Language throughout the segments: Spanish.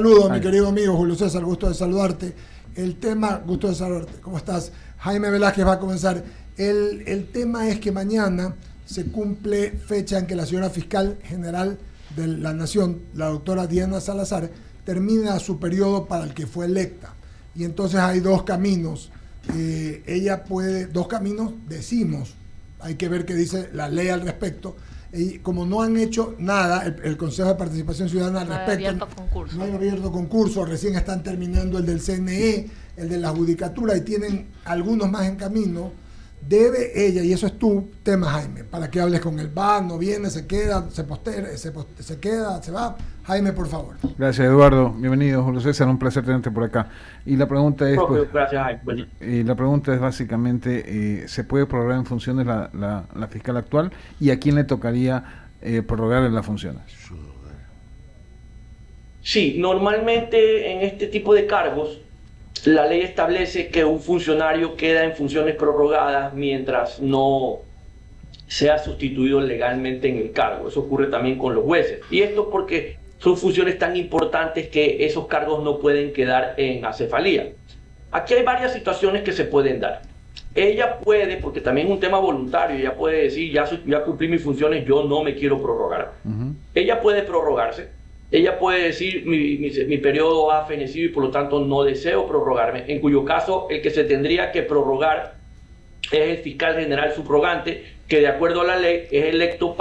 Saludos, mi Ay, querido amigo Julio César, gusto de saludarte. Gusto de saludarte. ¿Cómo estás? Jaime Velázquez va a comenzar. El tema es que mañana se cumple fecha en que la señora fiscal general de la Nación, la doctora Diana Salazar, termina su periodo para el que fue electa. Y entonces hay dos caminos. Ella puede, dos caminos decimos, hay que ver qué dice la ley al respecto. Y como no han hecho nada, el Consejo de Participación Ciudadana al respecto, no hay abierto concurso, recién están terminando el del CNE, el de la Judicatura y tienen algunos más en camino, debe ella, y eso es tu tema, Jaime, para que hables con el no viene, se queda, se queda, se va. Jaime, por favor. gracias, Eduardo. Bienvenido, Julio César. Un placer tenerte por acá. Y la pregunta es, pues, Gracias, Jaime. la pregunta es básicamente, ¿se puede prorrogar en funciones la fiscal actual? ¿Y a quién le tocaría prorrogar en las funciones? Sí, normalmente en este tipo de cargos, la ley establece que un funcionario queda en funciones prorrogadas mientras no sea sustituido legalmente en el cargo. Eso ocurre también con los jueces. Y esto porque son funciones tan importantes que esos cargos no pueden quedar en acefalía. Aquí hay varias situaciones que se pueden dar. Ella puede, porque también es un tema voluntario, ella puede decir, ya cumplí mis funciones, yo no me quiero prorrogar. Ella puede prorrogarse, ella puede decir, mi periodo ha fenecido y por lo tanto no deseo prorrogarme, en cuyo caso el que se tendría que prorrogar es el fiscal general subrogante, que de acuerdo a la ley es electo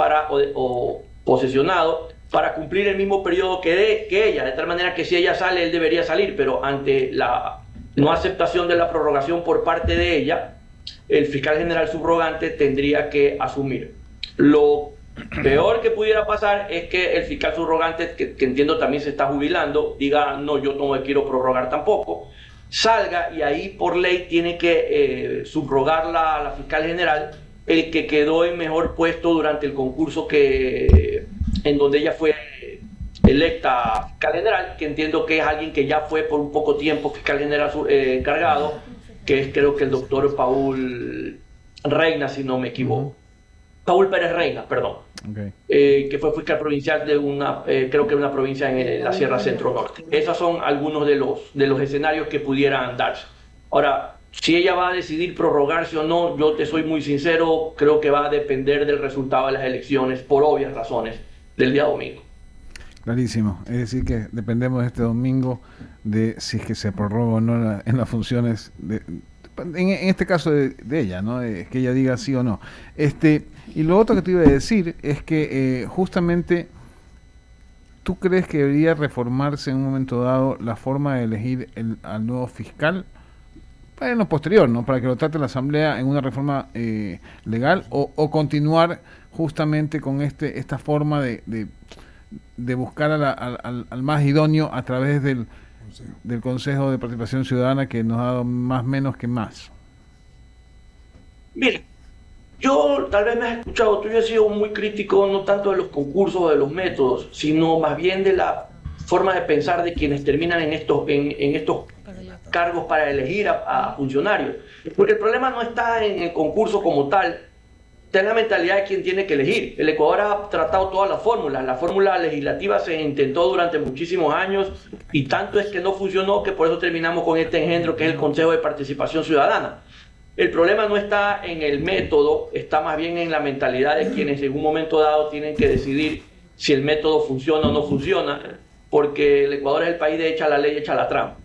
o posesionado para cumplir el mismo periodo que ella, de tal manera que si ella sale, él debería salir, pero ante la no aceptación de la prorrogación por parte de ella, el fiscal general subrogante tendría que asumir. Lo peor que pudiera pasar es que el fiscal subrogante, que entiendo también se está jubilando, diga, no, yo no me quiero prorrogar tampoco, salga y ahí por ley tiene que subrogar la fiscal general el que quedó en mejor puesto durante el concurso en donde ella fue electa fiscal general, que entiendo que es alguien que ya fue por un poco tiempo fiscal general encargado, que es creo que el doctor Paul Reina, si no me equivoco. Paul Pérez Reina, perdón. Okay. Que fue fiscal provincial de creo que una provincia en la Sierra Centro Norte. Esos son algunos de los escenarios que pudieran darse. Ahora, si ella va a decidir prorrogarse o no, yo te soy muy sincero, creo que va a depender del resultado de las elecciones, por obvias razones, del día domingo. Clarísimo. Es decir, que dependemos este domingo de si es que se prorroga o no en las funciones, en este caso de ella, ¿no? Que ella diga sí o no. Y lo otro que te iba a decir es que justamente ¿tú crees que debería reformarse en un momento dado la forma de elegir al nuevo fiscal? En lo posterior, ¿no? Para que lo trate la Asamblea en una reforma legal o continuar justamente con esta forma de buscar al más idóneo a través del Consejo de Participación Ciudadana, que nos ha dado más menos que más. Mira, yo tal vez me has escuchado, tú, yo he sido muy crítico no tanto de los concursos o de los métodos, sino más bien de la forma de pensar de quienes terminan en estos cargos para elegir a funcionarios. Porque el problema no está en el concurso como tal, está en la mentalidad de quien tiene que elegir. El Ecuador ha tratado todas las fórmulas. La fórmula legislativa se intentó durante muchísimos años y tanto es que no funcionó que por eso terminamos con este engendro que es el Consejo de Participación Ciudadana. El problema no está en el método, está más bien en la mentalidad de quienes en un momento dado tienen que decidir si el método funciona o no funciona, porque el Ecuador es el país de echa la ley, echa la trampa.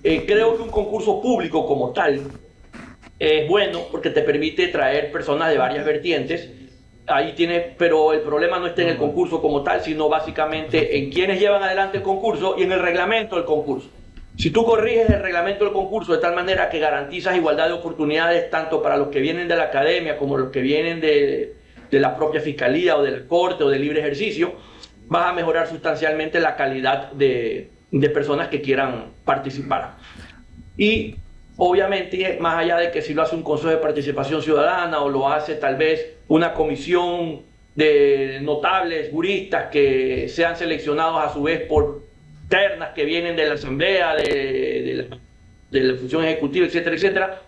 Creo que un concurso público como tal es bueno porque te permite traer personas de varias vertientes. Pero el problema no está en el concurso como tal, sino básicamente en quienes llevan adelante el concurso y en el reglamento del concurso. Si tú corriges el reglamento del concurso de tal manera que garantizas igualdad de oportunidades tanto para los que vienen de la academia como los que vienen de la propia fiscalía o del corte o de libre ejercicio, vas a mejorar sustancialmente la calidad de personas que quieran participar. Y obviamente, más allá de que si lo hace un Consejo de Participación Ciudadana o lo hace tal vez una comisión de notables juristas que sean seleccionados a su vez por ternas que vienen de la Asamblea, de la función ejecutiva, etcétera, etcétera,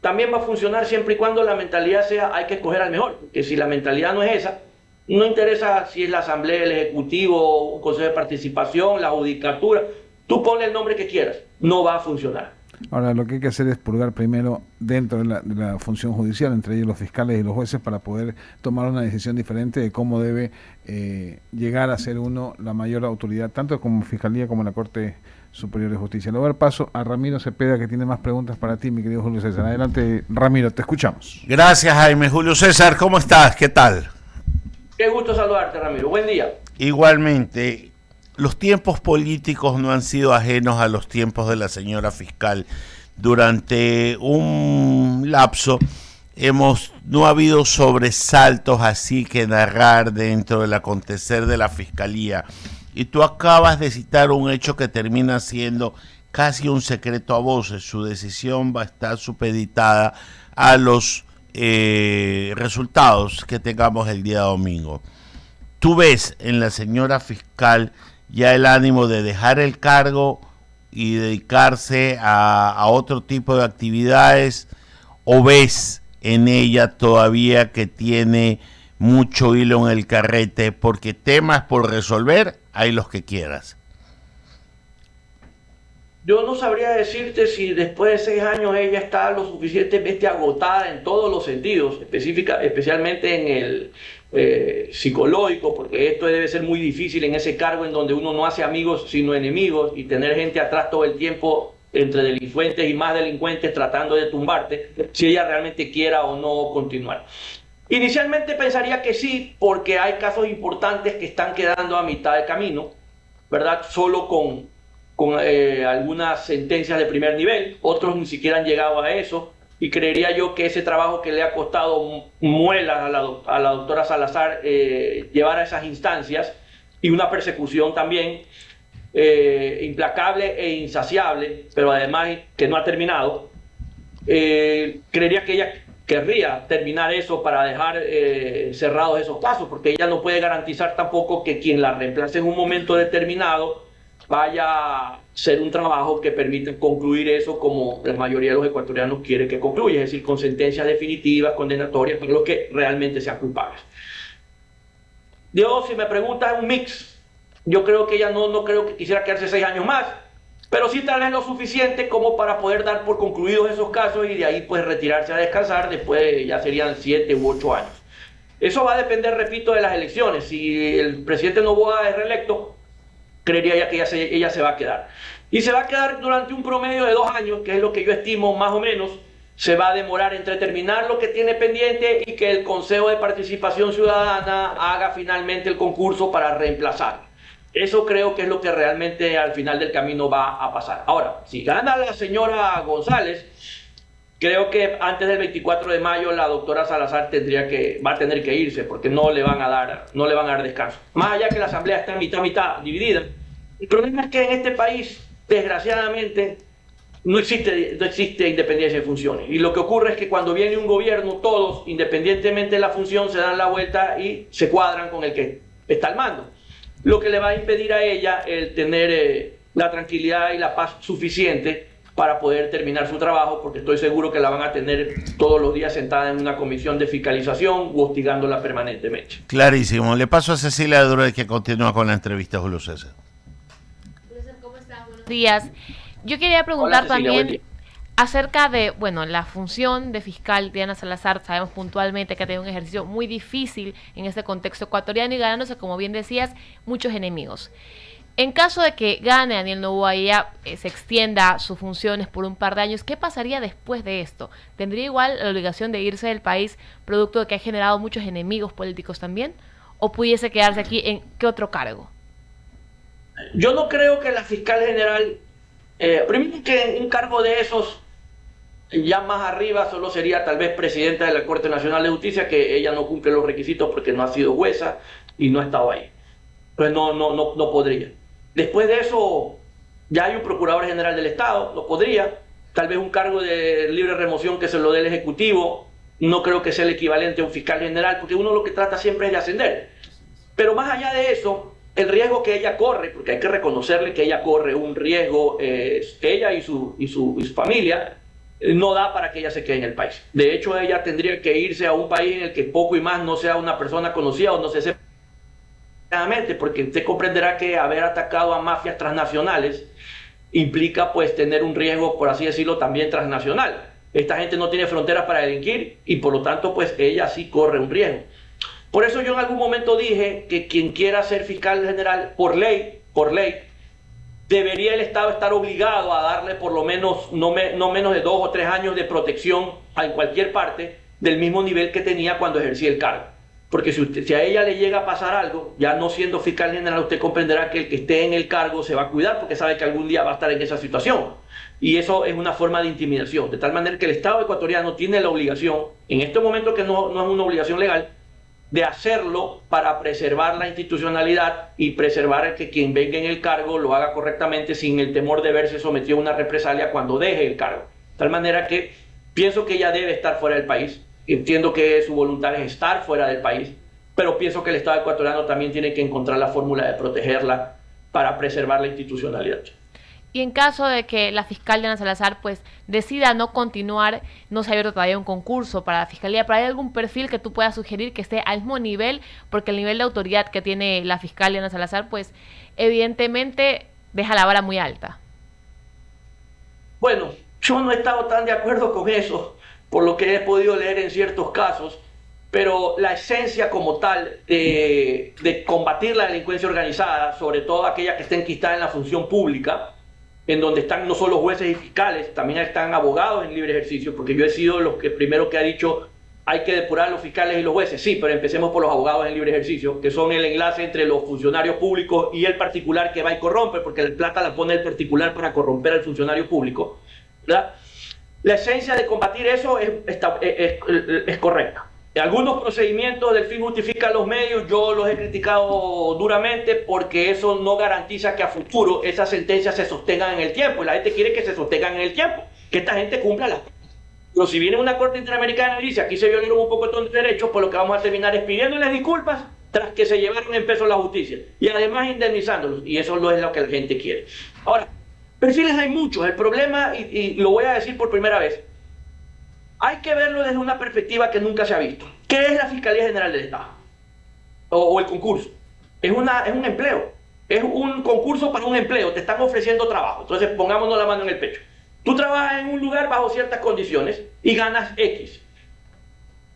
también va a funcionar siempre y cuando la mentalidad sea hay que escoger al mejor. Porque si la mentalidad no es esa, no interesa si es la Asamblea, el Ejecutivo, un Consejo de Participación, la Judicatura, tú ponle el nombre que quieras, no va a funcionar. Ahora, lo que hay que hacer es purgar primero dentro de la función judicial, entre ellos los fiscales y los jueces, para poder tomar una decisión diferente de cómo debe llegar a ser uno la mayor autoridad, tanto como Fiscalía como la Corte Superior de Justicia. Le voy a dar paso a Ramiro Cepeda, que tiene más preguntas para ti, mi querido Julio César. Adelante, Ramiro, te escuchamos. Gracias, Jaime. Julio César, ¿cómo estás? ¿Qué tal? Qué gusto saludarte, Ramiro. Buen día. Igualmente. Los tiempos políticos no han sido ajenos a los tiempos de la señora fiscal. Durante un lapso no ha habido sobresaltos así que narrar dentro del acontecer de la fiscalía. Y tú acabas de citar un hecho que termina siendo casi un secreto a voces. Su decisión va a estar supeditada a los resultados que tengamos el día domingo. ¿Tú ves en la señora fiscal ya el ánimo de dejar el cargo y dedicarse a otro tipo de actividades, o ves en ella todavía que tiene mucho hilo en el carrete, porque temas por resolver hay los que quieras? Yo no sabría decirte si después de 6 años ella está lo suficientemente agotada en todos los sentidos, especialmente en el psicológico, porque esto debe ser muy difícil en ese cargo en donde uno no hace amigos sino enemigos, y tener gente atrás todo el tiempo entre delincuentes y más delincuentes tratando de tumbarte, si ella realmente quiera o no continuar. Inicialmente pensaría que sí, porque hay casos importantes que están quedando a mitad de camino, ¿verdad? Solo con algunas sentencias de primer nivel, otros ni siquiera han llegado a eso, y creería yo que ese trabajo que le ha costado muelas a la doctora Salazar llevar a esas instancias, y una persecución también implacable e insaciable, pero además que no ha terminado, creería que ella querría terminar eso para dejar cerrados esos casos, porque ella no puede garantizar tampoco que quien la reemplace en un momento determinado vaya a ser un trabajo que permita concluir eso como la mayoría de los ecuatorianos quiere que concluya, es decir, con sentencias definitivas, condenatorias, para los que realmente sean culpables. Yo, si me preguntas, es un mix. Yo creo que ella no creo que quisiera quedarse 6 años más, pero sí tal vez lo suficiente como para poder dar por concluidos esos casos y de ahí pues retirarse a descansar. Después ya serían 7 u 8 años. Eso va a depender, repito, de las elecciones. Si el presidente Noboa es reelecto, creería ya que ella se va a quedar. Y se va a quedar durante un promedio de 2 años, que es lo que yo estimo más o menos. Se va a demorar entre terminar lo que tiene pendiente y que el Consejo de Participación Ciudadana haga finalmente el concurso para reemplazar. Eso creo que es lo que realmente al final del camino va a pasar. Ahora, si gana la señora González, creo que antes del 24 de mayo la doctora Salazar va a tener que irse, porque no le van a dar descanso. Más allá que la asamblea está mitad dividida. El problema es que en este país, desgraciadamente, no existe independencia de funciones. Y lo que ocurre es que cuando viene un gobierno, todos, independientemente de la función, se dan la vuelta y se cuadran con el que está al mando. Lo que le va a impedir a ella el tener la tranquilidad y la paz suficiente para poder terminar su trabajo, porque estoy seguro que la van a tener todos los días sentada en una comisión de fiscalización, hostigándola permanentemente. Clarísimo. Le paso a Cecilia Durel, que continúa con la entrevista a Julio César. Julio César, ¿cómo estás? Buenos días. Yo quería preguntar también acerca de, la función de fiscal Diana Salazar. Sabemos puntualmente que ha tenido un ejercicio muy difícil en este contexto ecuatoriano y ganándose, como bien decías, muchos enemigos. En caso de que gane Daniel Noboa y ella se extienda sus funciones por un par de años, ¿qué pasaría después de esto? ¿Tendría igual la obligación de irse del país producto de que ha generado muchos enemigos políticos también? ¿O pudiese quedarse aquí en qué otro cargo? Yo no creo que la fiscal general, primero que un cargo de esos ya más arriba solo sería tal vez presidenta de la Corte Nacional de Justicia, que ella no cumple los requisitos porque no ha sido jueza y no ha estado ahí. Entonces no podría. Después de eso ya hay un procurador general del Estado, no podría. Tal vez un cargo de libre remoción que se lo dé el Ejecutivo, no creo que sea el equivalente a un fiscal general, porque uno lo que trata siempre es de ascender. Pero más allá de eso, el riesgo que ella corre, porque hay que reconocerle que ella corre un riesgo, ella y su familia, no da para que ella se quede en el país. De hecho, ella tendría que irse a un país en el que poco y más no sea una persona conocida o no se sepa, porque usted comprenderá que haber atacado a mafias transnacionales implica pues tener un riesgo, por así decirlo, también transnacional. Esta gente no tiene fronteras para delinquir y por lo tanto pues ella sí corre un riesgo. Por eso yo en algún momento dije que quien quiera ser fiscal general, por ley, debería el Estado estar obligado a darle por lo menos no menos de 2 o 3 años de protección en cualquier parte del mismo nivel que tenía cuando ejercía el cargo. Porque si a ella le llega a pasar algo, ya no siendo fiscal general, usted comprenderá que el que esté en el cargo se va a cuidar porque sabe que algún día va a estar en esa situación. Y eso es una forma de intimidación. De tal manera que el Estado ecuatoriano tiene la obligación, en este momento que no es una obligación legal, de hacerlo para preservar la institucionalidad y preservar que quien venga en el cargo lo haga correctamente sin el temor de verse sometido a una represalia cuando deje el cargo. De tal manera que pienso que ella debe estar fuera del país. Entiendo que su voluntad es estar fuera del país, pero pienso que el Estado ecuatoriano también tiene que encontrar la fórmula de protegerla para preservar la institucionalidad. Y en caso de que la fiscal Diana Salazar pues decida no continuar, no se ha abierto todavía un concurso para la fiscalía, pero ¿hay algún perfil que tú puedas sugerir que esté al mismo nivel? Porque el nivel de autoridad que tiene la fiscal Diana Salazar pues evidentemente deja la vara muy alta. Bueno, yo no he estado tan de acuerdo con eso, por lo que he podido leer en ciertos casos, pero la esencia como tal de combatir la delincuencia organizada, sobre todo aquella que está enquistada en la función pública, en donde están no solo jueces y fiscales, también están abogados en libre ejercicio, porque yo he sido los que primero que ha dicho hay que depurar a los fiscales y los jueces, sí, pero empecemos por los abogados en libre ejercicio, que son el enlace entre los funcionarios públicos y el particular que va y corrompe, porque la plata la pone el particular para corromper al funcionario público, ¿verdad? La esencia de combatir eso es correcta. Algunos procedimientos del fin justifican los medios, yo los he criticado duramente porque eso no garantiza que a futuro esas sentencias se sostengan en el tiempo. Y la gente quiere que se sostengan en el tiempo, que esta gente cumpla las... Pero si viene una corte interamericana y dice aquí se violaron un poco de derechos, pues lo que vamos a terminar es pidiéndoles disculpas tras que se llevaron en peso la justicia. Y además indemnizándolos. Y eso no es lo que la gente quiere. Ahora, perfiles hay muchos. El problema, y lo voy a decir por primera vez, hay que verlo desde una perspectiva que nunca se ha visto. ¿Qué es la Fiscalía General del Estado? O el concurso. Es un empleo. Es un concurso para un empleo. Te están ofreciendo trabajo. Entonces pongámonos la mano en el pecho. Tú trabajas en un lugar bajo ciertas condiciones y ganas X.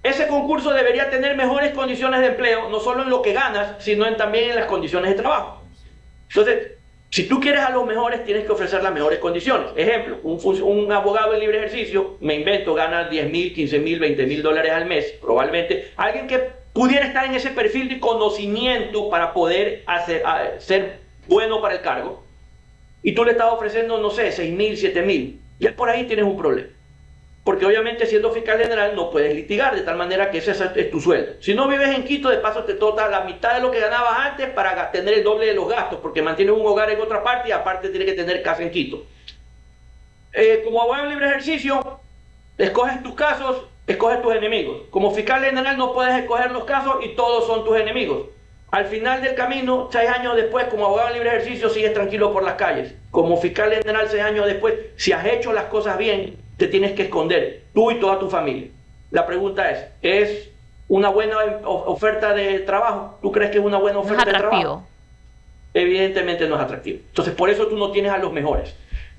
Ese concurso debería tener mejores condiciones de empleo, no solo en lo que ganas, sino también en las condiciones de trabajo. Entonces, si tú quieres a los mejores, tienes que ofrecer las mejores condiciones. Ejemplo, un abogado en libre ejercicio, me invento, gana 10,000, 15,000, 20,000 dólares al mes, probablemente. Alguien que pudiera estar en ese perfil de conocimiento para poder ser bueno para el cargo, y tú le estás ofreciendo, no sé, 6,000, 7,000, y por ahí tienes un problema. Porque obviamente siendo fiscal general no puedes litigar, de tal manera que ese es tu sueldo. Si no vives en Quito, de paso te toca la mitad de lo que ganabas antes para tener el doble de los gastos, porque mantienes un hogar en otra parte y aparte tienes que tener casa en Quito. Como abogado en libre ejercicio, escoges tus casos, escoges tus enemigos. Como fiscal general no puedes escoger los casos y todos son tus enemigos. Al final del camino, 6 años después, como abogado en libre ejercicio, sigues tranquilo por las calles. Como fiscal general, 6 años después, si has hecho las cosas bien, te tienes que esconder, tú y toda tu familia. La pregunta ¿es una buena oferta de trabajo? ¿Tú crees que es una buena oferta de trabajo? Evidentemente no es atractivo. Entonces, por eso tú no tienes a los mejores.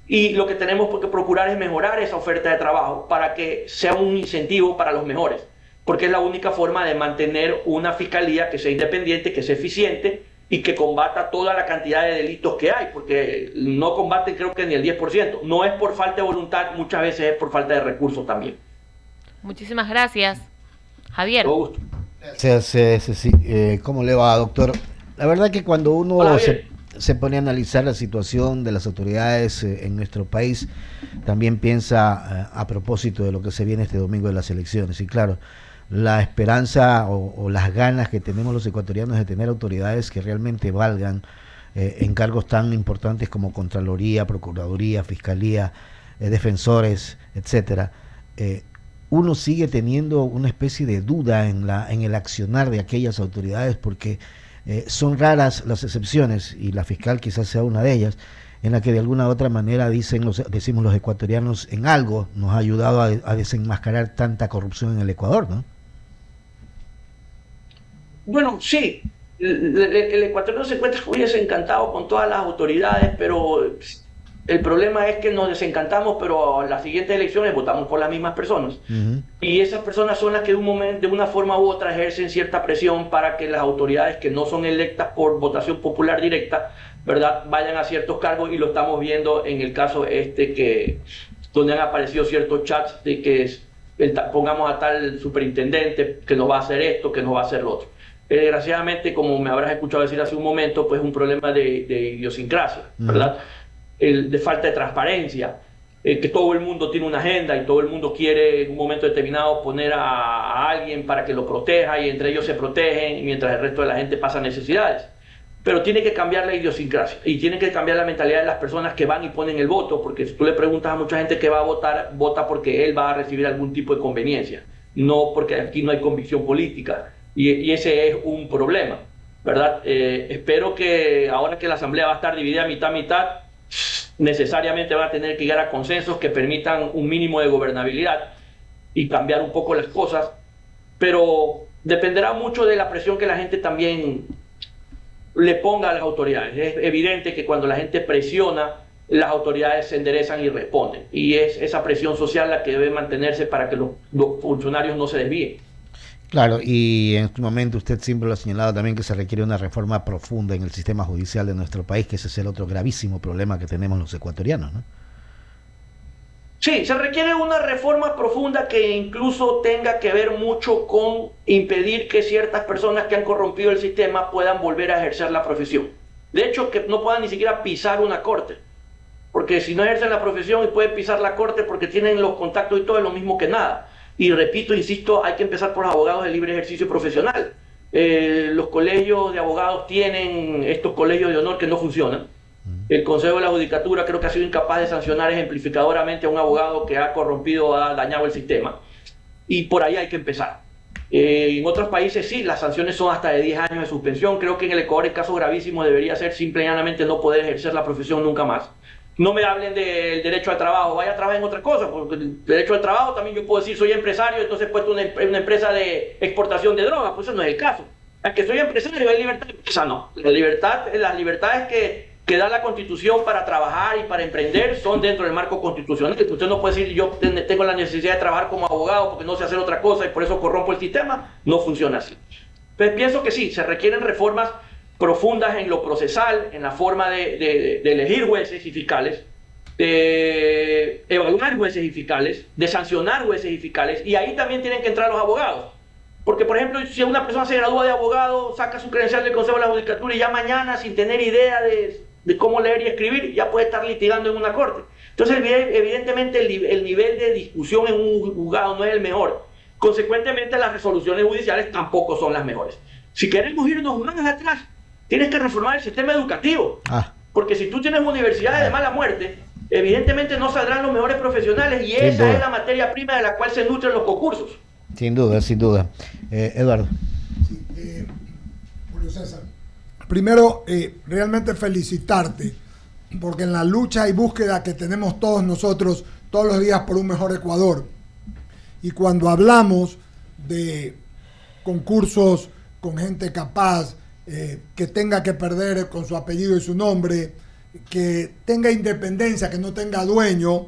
Y lo que tenemos que procurar es mejorar esa oferta de trabajo para que sea un incentivo para los mejores. Porque es la única forma de mantener una fiscalía que sea independiente, que sea eficiente y que combata toda la cantidad de delitos que hay, porque no combaten creo que ni el 10%. No es por falta de voluntad, muchas veces es por falta de recursos también. Muchísimas gracias, Javier. Todo gusto. Gracias, ¿cómo le va, doctor? La verdad que cuando uno se pone a analizar la situación de las autoridades en nuestro país, también piensa a propósito de lo que se viene este domingo de las elecciones. Y claro, la esperanza o las ganas que tenemos los ecuatorianos de tener autoridades que realmente valgan en cargos tan importantes como Contraloría, Procuraduría, Fiscalía, defensores, etcétera, uno sigue teniendo una especie de duda en el accionar de aquellas autoridades porque son raras las excepciones, y la fiscal quizás sea una de ellas, en la que de alguna u otra manera decimos los ecuatorianos en algo nos ha ayudado a desenmascarar tanta corrupción en el Ecuador, ¿no? Bueno, sí, el ecuatoriano se encuentra muy desencantado con todas las autoridades, pero El problema es que nos desencantamos, pero en las siguientes elecciones votamos por las mismas personas. Y esas personas son las que de una forma u otra ejercen cierta presión para que las autoridades que no son electas por votación popular directa, ¿verdad?, vayan a ciertos cargos, y lo estamos viendo en el caso donde han aparecido ciertos chats de que pongamos a tal superintendente que nos va a hacer esto, que nos va a hacer lo otro. Desgraciadamente, como me habrás escuchado decir hace un momento, pues es un problema de idiosincrasia, ¿verdad? De falta de transparencia, que todo el mundo tiene una agenda y todo el mundo quiere en un momento determinado poner a alguien para que lo proteja, y entre ellos se protegen mientras el resto de la gente pasa necesidades. Pero tiene que cambiar la idiosincrasia y tiene que cambiar la mentalidad de las personas que van y ponen el voto, porque si tú le preguntas a mucha gente que va a votar, vota porque él va a recibir algún tipo de conveniencia, no porque aquí no hay convicción política, y ese es un problema, ¿verdad? Espero que ahora que la Asamblea va a estar dividida mitad, necesariamente van a tener que llegar a consensos que permitan un mínimo de gobernabilidad y cambiar un poco las cosas, pero dependerá mucho de la presión que la gente también le ponga a las autoridades. Es evidente que cuando la gente presiona, las autoridades se enderezan y responden, y es esa presión social la que debe mantenerse para que los funcionarios no se desvíen. Claro, y en este momento usted siempre lo ha señalado también, que se requiere una reforma profunda en el sistema judicial de nuestro país, que ese es el otro gravísimo problema que tenemos los ecuatorianos, ¿no? Sí, se requiere una reforma profunda que incluso tenga que ver mucho con impedir que ciertas personas que han corrompido el sistema puedan volver a ejercer la profesión. De hecho, que no puedan ni siquiera pisar una corte, porque si no ejercen la profesión y pueden pisar la corte porque tienen los contactos y todo, es lo mismo que nada. Y repito, insisto, hay que empezar por los abogados de libre ejercicio profesional. Los colegios de abogados tienen estos colegios de honor que no funcionan. El Consejo de la Judicatura creo que ha sido incapaz de sancionar ejemplificadoramente a un abogado que ha corrompido, ha dañado el sistema. Y por ahí hay que empezar. En otros países sí, las sanciones son hasta de 10 años de suspensión. Creo que en el Ecuador el caso gravísimo debería ser simple y llanamente no poder ejercer la profesión nunca más. No me hablen del derecho al trabajo, vaya a trabajar en otra cosa, porque el derecho al trabajo también yo puedo decir soy empresario, entonces he puesto una empresa de exportación de drogas, pues eso no es el caso. Es que soy empresario, hay libertad de empresa, no. Las libertades que da la Constitución para trabajar y para emprender son dentro del marco constitucional. Usted no puede decir yo tengo la necesidad de trabajar como abogado porque no sé hacer otra cosa y por eso corrompo el sistema. No funciona así. Pero pienso que sí, se requieren reformas profundas en lo procesal, en la forma de elegir jueces y fiscales, de evaluar jueces y fiscales, de sancionar jueces y fiscales, y ahí también tienen que entrar los abogados. Porque, por ejemplo, si una persona se gradúa de abogado, saca su credencial del Consejo de la Judicatura y ya mañana, sin tener idea de cómo leer y escribir, ya puede estar litigando en una corte. Entonces, evidentemente, el nivel de discusión en un juzgado no es el mejor. Consecuentemente, las resoluciones judiciales tampoco son las mejores. Si queremos irnos más atrás, tienes que reformar el sistema educativo. Porque si tú tienes universidades de mala muerte, evidentemente no saldrán los mejores profesionales, y esa es la materia prima de la cual se nutren los concursos. Sin duda, sin duda. Eduardo. Sí, Julio César. Primero, realmente felicitarte, porque en la lucha y búsqueda que tenemos todos nosotros todos los días por un mejor Ecuador, y cuando hablamos de concursos con gente capaz, que tenga que perder con su apellido y su nombre, que tenga independencia, que no tenga dueño,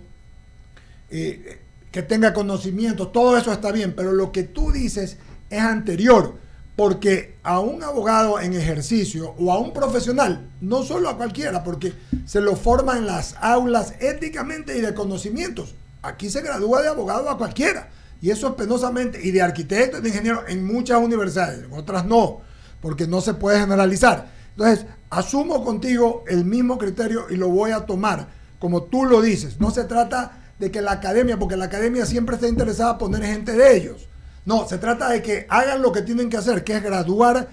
que tenga conocimiento, todo eso está bien, pero lo que tú dices es anterior, porque a un abogado en ejercicio o a un profesional, no solo a cualquiera, porque se lo forma en las aulas éticamente y de conocimientos. Aquí se gradúa de abogado a cualquiera, y eso es penosamente, y de arquitecto y de ingeniero en muchas universidades, en otras no, porque no se puede generalizar. Entonces, asumo contigo el mismo criterio y lo voy a tomar, como tú lo dices. No se trata de que la academia, porque la academia siempre está interesada en poner gente de ellos. No, se trata de que hagan lo que tienen que hacer, que es graduar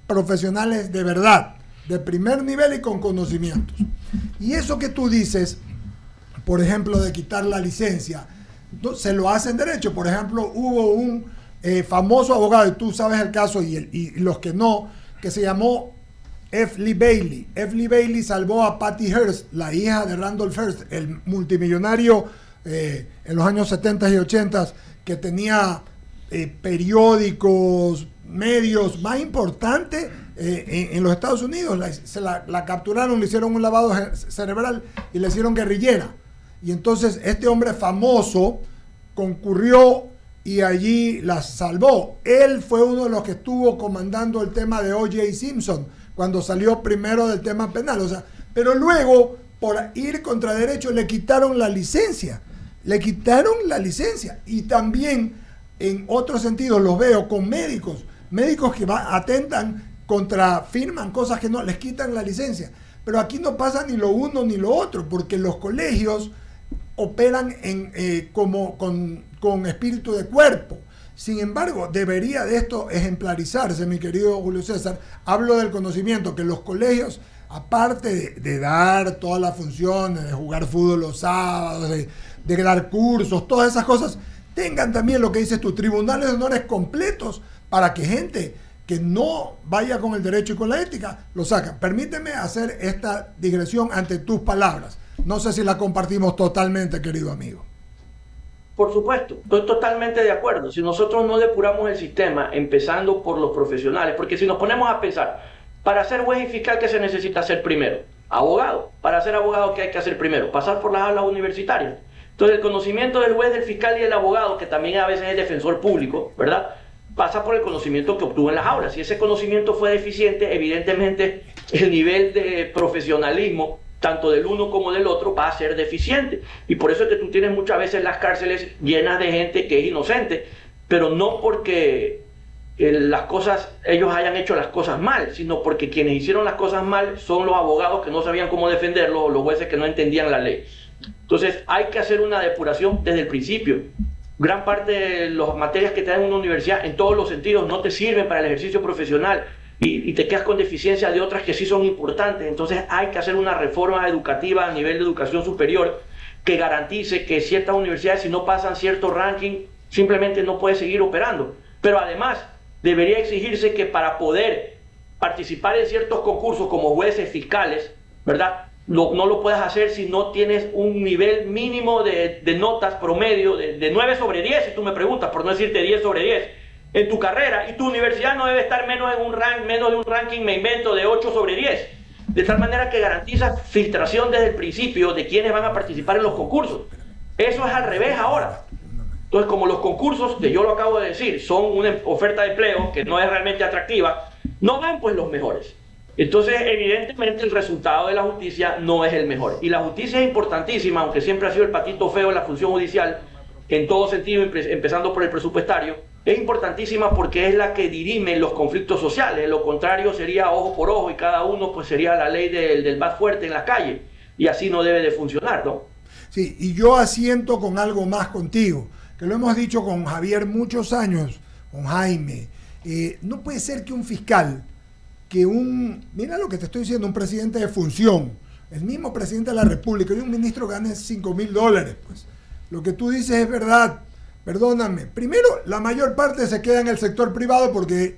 profesionales de verdad, de primer nivel y con conocimientos. Y eso que tú dices, por ejemplo, de quitar la licencia, se lo hacen derecho. Por ejemplo, hubo un famoso abogado, y tú sabes el caso, y los que no, que se llamó F. Lee Bailey. F. Lee Bailey salvó a Patty Hearst, la hija de Randolph Hearst, el multimillonario en los años 70 y 80, que tenía periódicos, medios más importante en los Estados Unidos. La capturaron, le hicieron un lavado cerebral y le hicieron guerrillera. Y entonces este hombre famoso concurrió y allí la salvó. Él fue uno de los que estuvo comandando el tema de O.J. Simpson cuando salió primero del tema penal. O sea, pero luego, por ir contra derecho, le quitaron la licencia. Le quitaron la licencia. Y también, en otros sentidos, los veo con médicos que atentan firman cosas que no, les quitan la licencia. Pero aquí no pasa ni lo uno ni lo otro, porque los colegios operan con espíritu de cuerpo. Sin embargo, debería de esto ejemplarizarse, mi querido Julio César. Hablo del conocimiento, que los colegios, aparte de dar todas las funciones, de jugar fútbol los sábados, de dar cursos, todas esas cosas, tengan también lo que dices tú, tribunales de honores completos para que gente que no vaya con el derecho y con la ética lo saca. Permíteme hacer esta digresión ante tus palabras. No sé si la compartimos totalmente, querido amigo. Por supuesto, estoy totalmente de acuerdo. Si nosotros no depuramos el sistema, empezando por los profesionales, porque si nos ponemos a pensar, para ser juez y fiscal, ¿qué se necesita hacer primero? Abogado. Para ser abogado, ¿qué hay que hacer primero? Pasar por las aulas universitarias. Entonces, el conocimiento del juez, del fiscal y del abogado, que también a veces es defensor público, ¿verdad?, pasa por el conocimiento que obtuvo en las aulas. Si ese conocimiento fue deficiente, evidentemente el nivel de profesionalismo, tanto del uno como del otro, va a ser deficiente. Y por eso es que tú tienes muchas veces las cárceles llenas de gente que es inocente, pero no porque ellos hayan hecho las cosas mal, sino porque quienes hicieron las cosas mal son los abogados que no sabían cómo defenderlo, o los jueces que no entendían la ley. Entonces hay que hacer una depuración desde el principio. Gran parte de las materias que te dan en una universidad, en todos los sentidos, no te sirven para el ejercicio profesional y te quedas con deficiencia de otras que sí son importantes. Entonces hay que hacer una reforma educativa a nivel de educación superior que garantice que ciertas universidades, si no pasan cierto ranking, simplemente no puede seguir operando. Pero además debería exigirse que para poder participar en ciertos concursos como jueces fiscales, ¿verdad?, no lo puedes hacer si no tienes un nivel mínimo de notas promedio de 9 sobre 10, si tú me preguntas, por no decirte 10 sobre 10, en tu carrera, y tu universidad no debe estar menos de un ranking, me invento, de 8 sobre 10, de tal manera que garantiza filtración desde el principio de quienes van a participar en los concursos. Eso es al revés ahora. Entonces, como los concursos, que yo lo acabo de decir, son una oferta de empleo que no es realmente atractiva, no van pues los mejores. Entonces, evidentemente, el resultado de la justicia no es el mejor. Y la justicia es importantísima, aunque siempre ha sido el patito feo de la función judicial, en todo sentido, empezando por el presupuestario, es importantísima porque es la que dirime los conflictos sociales. Lo contrario sería ojo por ojo y cada uno pues sería la ley del más fuerte en la calle. Y así no debe de funcionar, ¿no? Sí, y yo asiento con algo más contigo, que lo hemos dicho con Javier muchos años, con Jaime. No puede ser que un fiscal, mira lo que te estoy diciendo, un presidente de función, el mismo presidente de la República y un ministro gane $5,000, pues. Lo que tú dices es verdad, perdóname. Primero, la mayor parte se queda en el sector privado porque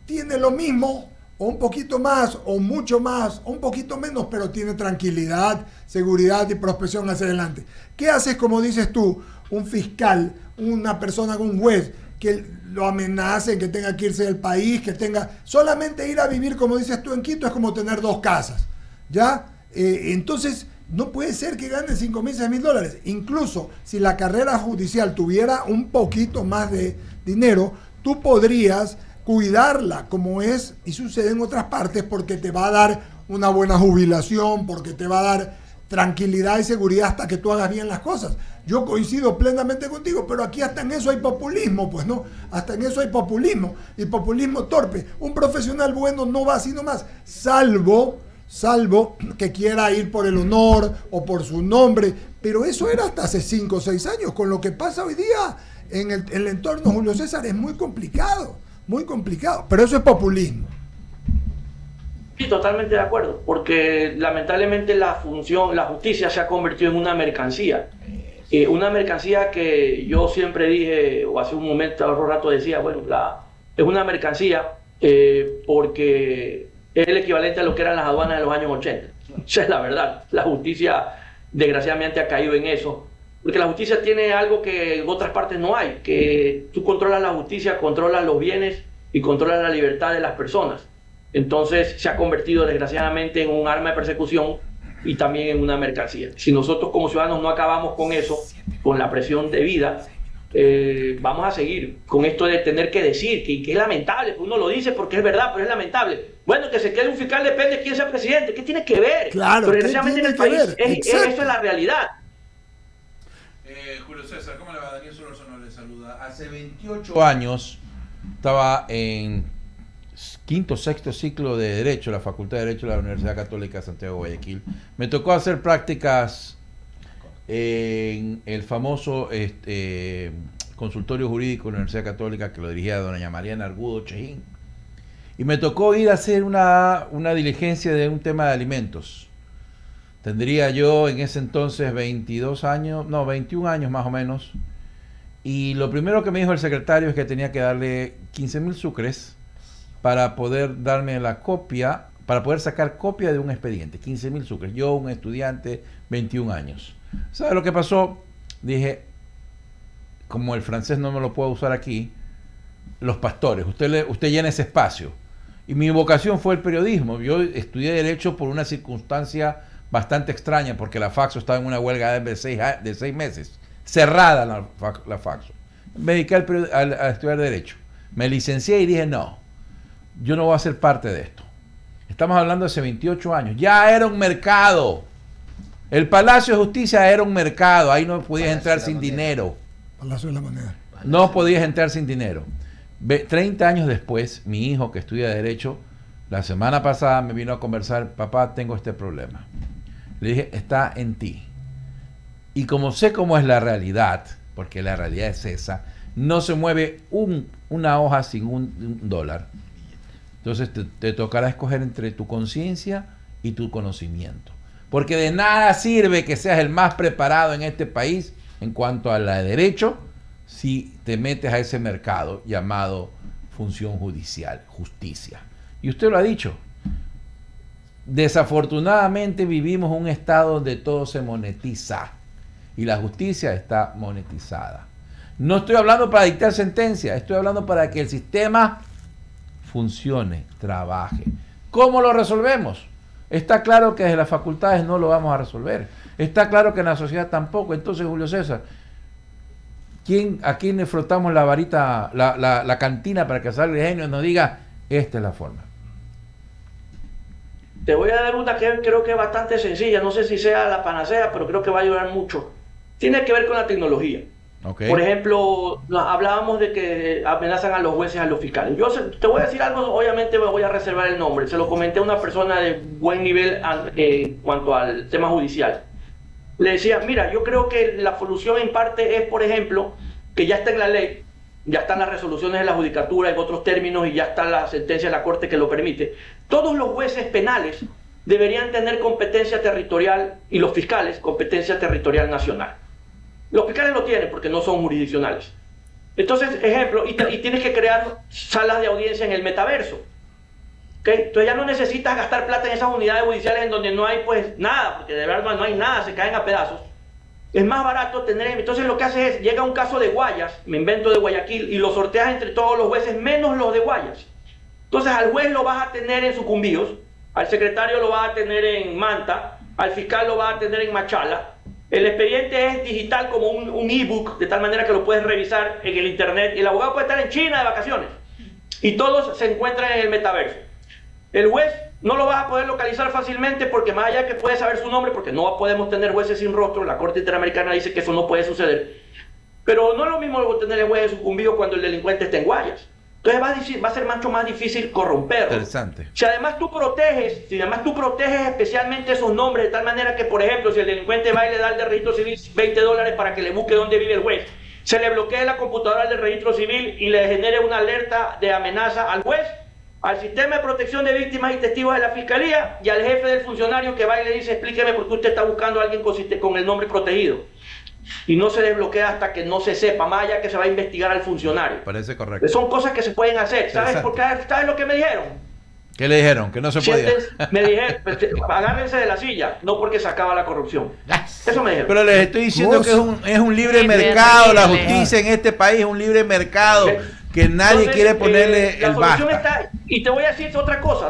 tiene lo mismo, o un poquito más, o mucho más, o un poquito menos, pero tiene tranquilidad, seguridad y prospección hacia adelante. ¿Qué haces, como dices tú, un fiscal, una persona, un juez, que lo amenacen, que tenga que irse del país, que tenga solamente ir a vivir, como dices tú, en Quito es como tener 2 casas, ¿ya? Entonces, no puede ser que gane $5,000, $6,000. Incluso si la carrera judicial tuviera un poquito más de dinero, tú podrías cuidarla, como es y sucede en otras partes, porque te va a dar una buena jubilación, porque te va a dar tranquilidad y seguridad hasta que tú hagas bien las cosas. Yo coincido plenamente contigo, pero aquí hasta en eso hay populismo, pues no, hasta en eso hay populismo, y populismo torpe. Un profesional bueno no va así nomás, salvo que quiera ir por el honor o por su nombre, pero eso era hasta hace 5 o 6 años. Con lo que pasa hoy día en el entorno, Julio César, es muy complicado, pero eso es populismo. Sí, totalmente de acuerdo, porque lamentablemente la justicia se ha convertido en una mercancía. Una mercancía que yo siempre dije, o hace un momento, otro rato decía, bueno, es una mercancía porque es el equivalente a lo que eran las aduanas de los años 80. Esa es la verdad. La justicia, desgraciadamente, ha caído en eso. Porque la justicia tiene algo que en otras partes no hay, que tú controlas la justicia, controlas los bienes y controla la libertad de las personas. Entonces se ha convertido desgraciadamente en un arma de persecución y también en una mercancía. Si nosotros como ciudadanos no acabamos con eso, con la presión debida, vamos a seguir con esto de tener que decir que es lamentable, uno lo dice porque es verdad, pero es lamentable. Bueno, que se quede un fiscal depende de quién sea presidente. ¿Qué tiene que ver? Claro, pero desgraciadamente en el país eso es la realidad. Julio César, ¿cómo le va? Daniel Solórzano le saluda. Hace 28 años estaba en quinto, sexto ciclo de Derecho, la Facultad de Derecho de la Universidad Católica de Santiago de Guayaquil. Me tocó hacer prácticas en el famoso consultorio jurídico de la Universidad Católica que lo dirigía doña Mariana Argudo Chejín. Y me tocó ir a hacer una diligencia de un tema de alimentos. Tendría yo en ese entonces 21 años más o menos. Y lo primero que me dijo el secretario es que tenía que darle 15.000 sucres para poder darme la copia, para poder sacar copia de un expediente. 15.000 sucres. Yo, un estudiante, 21 años. ¿Sabe lo que pasó? Dije, como el francés no me lo puedo usar aquí, los pastores, usted llena ese espacio. Y mi vocación fue el periodismo. Yo estudié Derecho por una circunstancia bastante extraña, porque la Faxo estaba en una huelga de 6 meses. Cerrada la Faxo. Me dediqué a estudiar Derecho. Me licencié y dije, no, yo no voy a ser parte de esto. Estamos hablando de hace 28 años. Ya era un mercado. El Palacio de Justicia era un mercado. Ahí no podías entrar sin dinero. Palacio de la Moneda. No podías entrar sin dinero. 30 años después, mi hijo que estudia Derecho, la semana pasada me vino a conversar, papá, tengo este problema. Le dije, está en ti. Y como sé cómo es la realidad, porque la realidad es esa, no se mueve una hoja sin un dólar. Entonces te tocará escoger entre tu conciencia y tu conocimiento. Porque de nada sirve que seas el más preparado en este país en cuanto a la de derecho si te metes a ese mercado llamado función judicial, justicia. Y usted lo ha dicho. Desafortunadamente vivimos un estado donde todo se monetiza y la justicia está monetizada. No estoy hablando para dictar sentencia, estoy hablando para que el sistema funcione, trabaje. ¿Cómo lo resolvemos? Está claro que desde las facultades no lo vamos a resolver. Está claro que en la sociedad tampoco. Entonces, Julio César, ¿a quién le frotamos la varita, la cantina para que salga el genio y nos diga, esta es la forma? Te voy a dar una que creo que es bastante sencilla, no sé si sea la panacea, pero creo que va a ayudar mucho. Tiene que ver con la tecnología. Okay. Por ejemplo, hablábamos de que amenazan a los jueces, a los fiscales. Yo te voy a decir algo, obviamente me voy a reservar el nombre. Se lo comenté a una persona de buen nivel en cuanto al tema judicial. Le decía, mira, yo creo que la solución en parte es, por ejemplo, que ya está en la ley, ya están las resoluciones de la judicatura en otros términos y ya está la sentencia de la Corte que lo permite. Todos los jueces penales deberían tener competencia territorial y los fiscales competencia territorial nacional. Los fiscales lo tienen porque no son jurisdiccionales. Entonces, ejemplo, y tienes que crear salas de audiencia en el metaverso. ¿Okay? Entonces ya no necesitas gastar plata en esas unidades judiciales en donde no hay pues nada, porque de verdad no hay nada, se caen a pedazos. Es más barato tener, entonces lo que haces es, llega un caso de Guayas, me invento de Guayaquil, y lo sorteas entre todos los jueces menos los de Guayas. Entonces al juez lo vas a tener en Sucumbíos, al secretario lo vas a tener en Manta, al fiscal lo vas a tener en Machala. El expediente es digital como un ebook, de tal manera que lo puedes revisar en el internet, y el abogado puede estar en China de vacaciones, y todos se encuentran en el metaverso. El juez no lo vas a poder localizar fácilmente porque más allá que puedes saber su nombre, porque no podemos tener jueces sin rostro, la Corte Interamericana dice que eso no puede suceder, pero no es lo mismo tener el juez sucumbido cuando el delincuente está en Guayas. Entonces va a ser mucho más difícil corromperlo. Interesante. Si además tú proteges especialmente esos nombres de tal manera que, por ejemplo, si el delincuente va y le da al de registro civil $20 para que le busque dónde vive el juez, se le bloquee la computadora del registro civil y le genere una alerta de amenaza al juez, al sistema de protección de víctimas y testigos de la fiscalía y al jefe del funcionario que va y le dice, explíqueme por qué usted está buscando a alguien con el nombre protegido. Y no se desbloquea hasta que no se sepa, más allá que se va a investigar al funcionario. Parece correcto. Son cosas que se pueden hacer. ¿Sabes lo que me dijeron? ¿Qué le dijeron? Que no se podía. Me dijeron, agárrense de la silla, no porque se acaba la corrupción. Eso me dijeron. Pero les estoy diciendo que es un libre mercado, la justicia en este país es un libre mercado. que nadie Entonces, quiere ponerle la el solución basta. está, y te voy a decir otra cosa,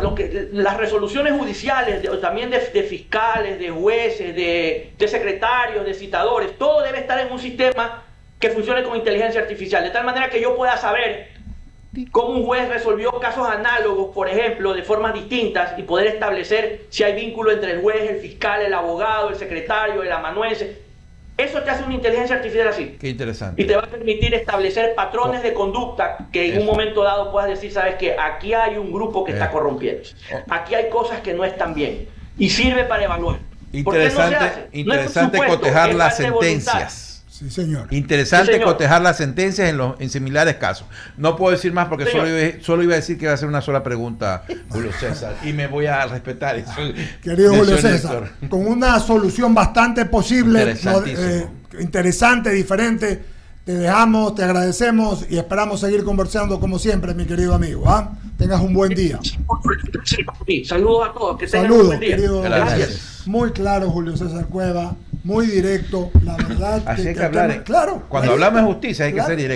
las resoluciones judiciales, también de fiscales, de jueces, de secretarios, de citadores, todo debe estar en un sistema que funcione con inteligencia artificial, de tal manera que yo pueda saber cómo un juez resolvió casos análogos, por ejemplo, de formas distintas, y poder establecer si hay vínculo entre el juez, el fiscal, el abogado, el secretario, el amanuense. Eso te hace una inteligencia artificial así. Qué interesante. Y te va a permitir establecer patrones de conducta que en un momento dado puedas decir, sabes que aquí hay un grupo que está corrompiendo. Aquí hay cosas que no están bien. Y sirve para evaluar. ¿Por qué no se hace? Interesante No es cotejar es las parte de voluntad. sentencias. Sí, señor. Interesante Sí, señor. cotejar las sentencias en similares casos. No puedo decir más porque Señor. solo iba a decir que iba a hacer una sola pregunta, Julio César, y me voy a respetar eso. Querido Julio Mención, César, Héctor. con una solución bastante posible, Interesantísimo. interesante, diferente, te dejamos, te agradecemos y esperamos seguir conversando como siempre, mi querido amigo. Tengas un buen día. Sí, saludos a todos. Que tengan un Saludos, buen día. querido. Gracias. Muy claro, Julio César Cueva, muy directo, la verdad. Así hay que hablar. Claro. Cuando hablamos de justicia hay que ser directo.